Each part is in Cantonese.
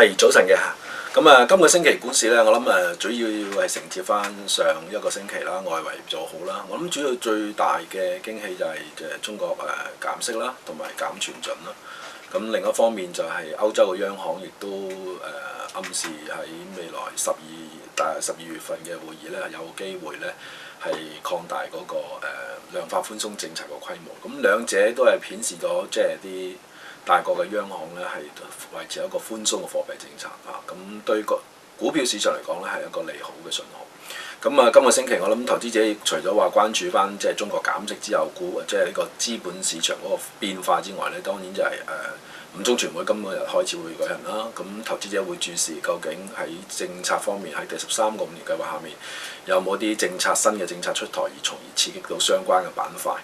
係早晨嘅，咁今個星期股市咧，我諗主要係承接翻上一個星期啦，外圍做好啦。我諗主要最大嘅驚喜就係中國減息啦，同埋減存準啦。咁另一方面就係歐洲嘅央行亦都暗示喺未來十二月份嘅會議咧，有機會咧係擴大嗰個量化寬鬆政策嘅規模。咁兩者都係顯示咗即係啲大國嘅央行咧係維持一個寬鬆嘅貨幣政策啊，咁對個股票市場嚟講咧係一個利好嘅信號。咁今個星期我諗投資者除咗話關注翻即係中國減息之後即係呢個資本市場嗰個變化之外咧，當然就係五中全會今個日開始會舉行啦。咁投資者會注視究竟喺政策方面喺第13個5年計劃下面有冇啲新嘅政策出台，而從而刺激到相關嘅板塊。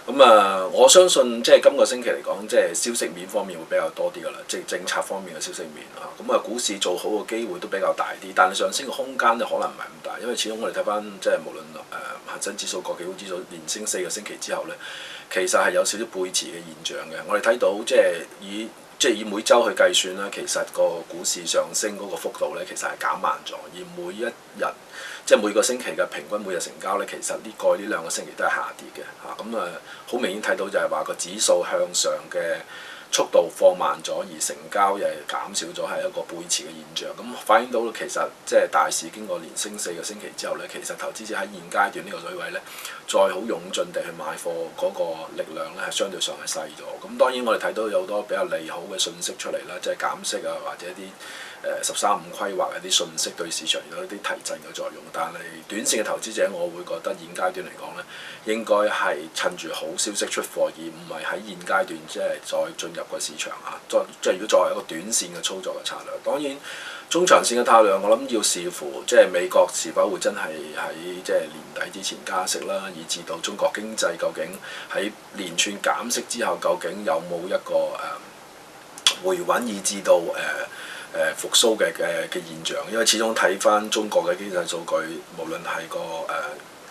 我相信即係今個星期嚟講，即係消息面方面會比較多啲㗎啦，即係政策方面嘅消息面啊。股市做好嘅機會都比較大啲，但係上升嘅空間咧可能唔係咁大，因為始終我哋睇翻即係無論恒生指數、國企指數連升4個星期之後咧，其實係有少少背馳嘅現象嘅。我哋睇到即係以每週去計算啦，其實個股市上升嗰個幅度咧，其實係減慢咗，而每一日即係每個星期嘅平均每日成交咧，其實過去呢2個星期都係下跌嘅嚇。好明顯睇到就係話個指數向上嘅速度放慢咗，而成交又係減少咗，係一個背馳嘅現象。咁反映到其實即係大市經過連升4個星期之後咧，其實投資者喺現階段呢個水位咧，再好勇進地去買貨嗰個力量咧係相對上係細咗。咁當然我哋睇到有好多比較利好嘅訊息出嚟啦，即係減息啊，或者啲13.5規劃一啲訊息對市場有一啲提振嘅作用。但係短線嘅投資者，我會覺得現階段嚟講咧，應該係趁住好消息出貨，而唔係喺現階段即係再進入個市場啊。即係如果作為一個短線嘅操作嘅策略，當然中長線嘅策略，我諗要視乎即係美國是否會真係喺即係年底之前加息啦，以至到中國經濟究竟喺連串減息之後，究竟有冇一個回穩，以至到復甦嘅現象。因為始終睇翻中國嘅經濟數據，無論係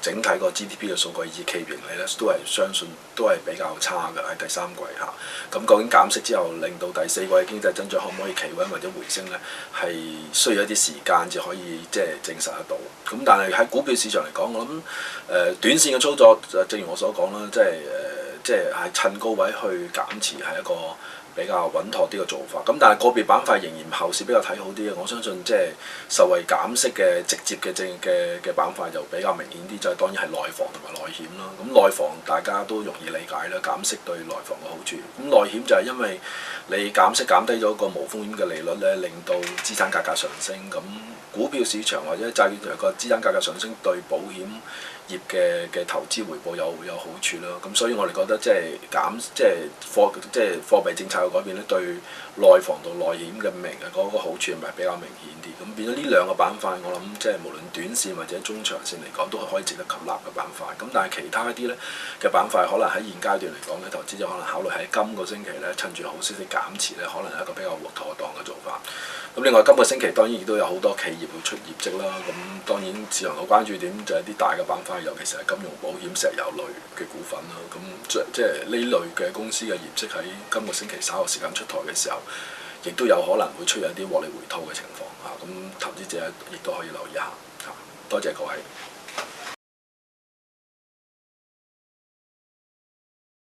整體個 GDP 嘅數據以至企業盈利咧，都係相信都係比較差嘅喺第三季嚇。咁究竟減息之後，令到第4季嘅經濟增長可唔可以企穩或者回升咧？係需要一啲時間至可以即係證實得到。咁但係喺股票市場嚟講，我諗短線嘅操作，正如我所講啦，即係趁高位去減持係一個比較穩妥啲嘅做法。咁但係個別板塊仍然後市比較睇好啲嘅，我相信即係受惠減息嘅直接嘅板塊就比較明顯啲，就係當然係內房同埋內險啦。咁內房大家都容易理解啦，減息對內房嘅好處。咁內險就係因為你減息減低咗個無風險嘅利率咧，令到資產價格上升。咁股票市場或者債券個資產價格上升對保險業嘅投資回報有好處啦。咁所以我哋覺得即係貨幣政策嘅改變咧，對內房同內險嘅嗰個好處係咪比較明顯啲？咁變咗呢2個板塊，我諗即係無論短線或者中長線嚟講，都係可以值得吸納嘅板塊。咁但係其他一啲咧嘅板塊，可能喺現階段嚟講咧，投資者可能考慮喺今個星期咧，趁住好消息減持咧，可能係一個比較妥當嘅做法。咁另外今個星期當然亦都有好多企業會出業績啦。咁當然市場嘅關注點就係啲大嘅板塊，尤其是係金融、保險、石油類嘅股份啦。咁即係呢類嘅公司嘅業績喺今個星期稍後時間出台嘅時候，亦都有可能會出現一啲獲利回吐嘅情況嚇。咁投資者亦都可以留意下嚇。多謝各位。